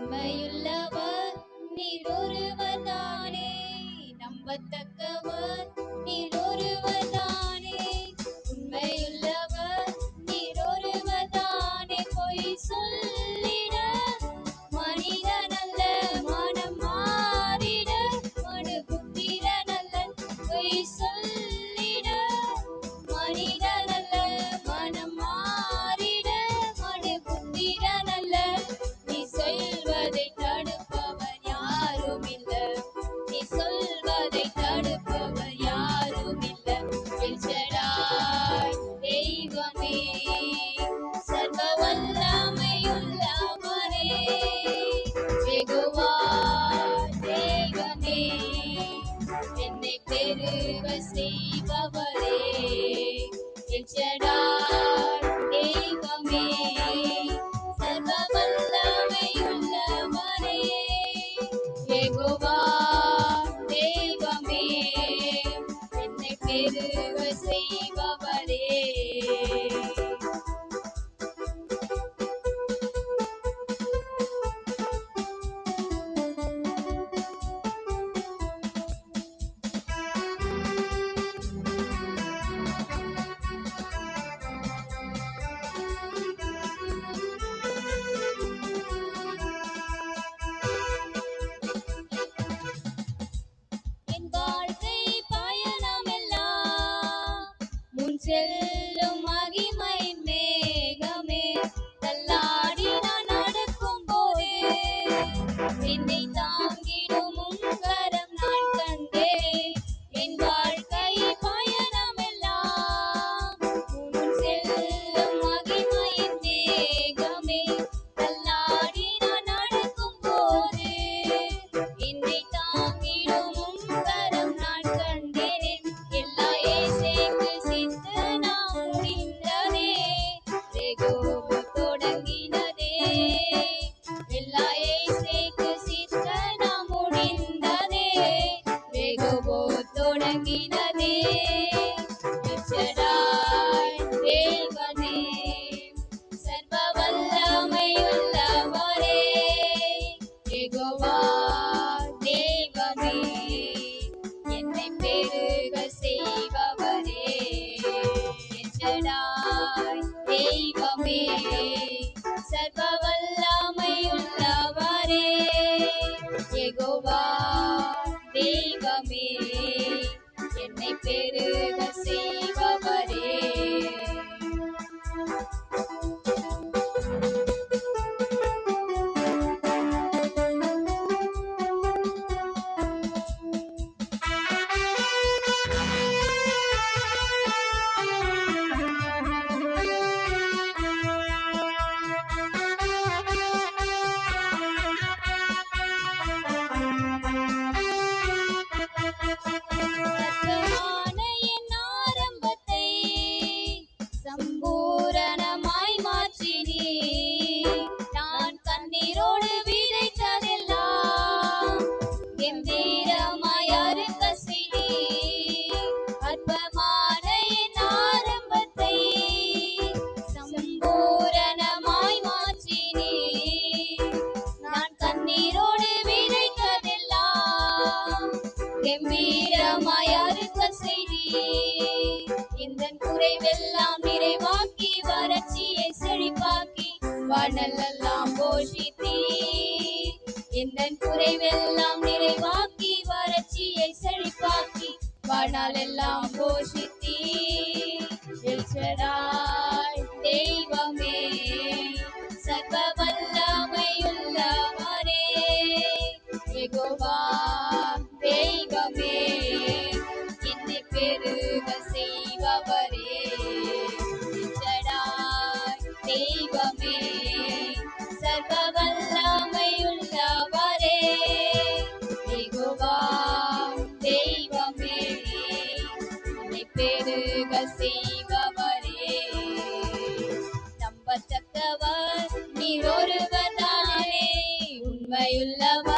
உண்மையுள்ளவர் நீர் ஒருவர் தானே, நம்பத்தக்கவர் நீர் ஒருவர் தானே. உண்மையுள்ளவர் நீர் ஒருவர் தானே, பொய் சொல்லிட மனிதனல்ல மனம் மாறிட மனுபுத்திரனல்ல. பொய் சொல்லிட மனிதனல்ல மனம் மாறிட மனுபுத்திரனல்ல. நீ சொல்வதை தடுப்பவர் யாரும் இல்ல, நீ சொல்வதை தடுப்பவர் யாரும் இல்ல. எல்ஷடாய் தெய்வமே, சர்வ வல்லமையுள்ளவரே, யெகோவா தேவனே, என்னை பெருக செய்பவரே. எல்ஷடாய் தெய்வமே, சர்வ வல்லமையுள்ளவரே, யெகோவா தெய்வமே, என்னை பெருக செய்பவரே. என் வாழ்க்கை பயணமெல்லாம் முன் செல்லும் மகிமையின் மேகமே, தள்ளாடி நான் நடக்கும் போதே என்னை தாங்கிடும் உம் கரம் நான் கண்டேன். என் வாழ்க்கை பயணமெல்லாம் முன் செல்லும் மகிமையின் மேகமே, தள்ளாடி நான் நடக்கும் போதே என்னை தாங்கிடும் உம் கரம் நான் கண்டேன். எல்லா இயேசுவுக்கு சித்த நாம் முடிந்ததே, யெகோவா தொடங்கினதே. எல்லா இயேசுவுக்கு சித்த நாம் முடிந்ததே, யெகோவா தொடங்கினதே. எல்ஷடாய் தேவனே, சர்வ வல்லமையுள்ளவரே, யெகோவா தேவனே, என்னை பெருக செய்பவரே. எல்ஷடாய் தெய்வமே, சர்வ வல்லமையுள்ளவரே, யெகோவா தெய்வமே, என்னை பெருக செய்பவரே. அற்பமான என் ஆரம்பத்தை சம்பூரணமாய் மாற்றினீர். நான் கண்ணீரோடு விதைத்ததெல்லாம் கெம்பீரமாய் அறுக்க செய்தீர். அற்பமான என் ஆரம்பத்தை சம்பூரணமாய் மாற்றினீர். நான் கண்ணீரோடு விதைத்ததெல்லாம் கெம்பீரமாய் அறுக்க செய்தீர். இந்த குறைவெல்லாம் நிறைவாக்கி வறட்சியை செழிப்பாக்கி வானலெல்லாம் போஷித்தீர். இந்த குறைவெல்லாம் நிறைவாக்கி வறட்சியை செழிப்பாக்கி வானலெல்லாம் போஷித்தீர். எல்ஷடாய் தெய்வமே, சர்வ வல்லமையுள்ளவரே, யெகோவா தெய்வமே, என்னை பெருக செய்பவரே. எல்ஷடாய் தெய்வமே, சர்வ வல்லமையுள்ளவரே, யெகோவா தெய்வமே, என்னை பெருக செய்பவரே. நம்பத்தக்கவர் நீர் ஒருவர் தானே, உண்மையுள்ளவர்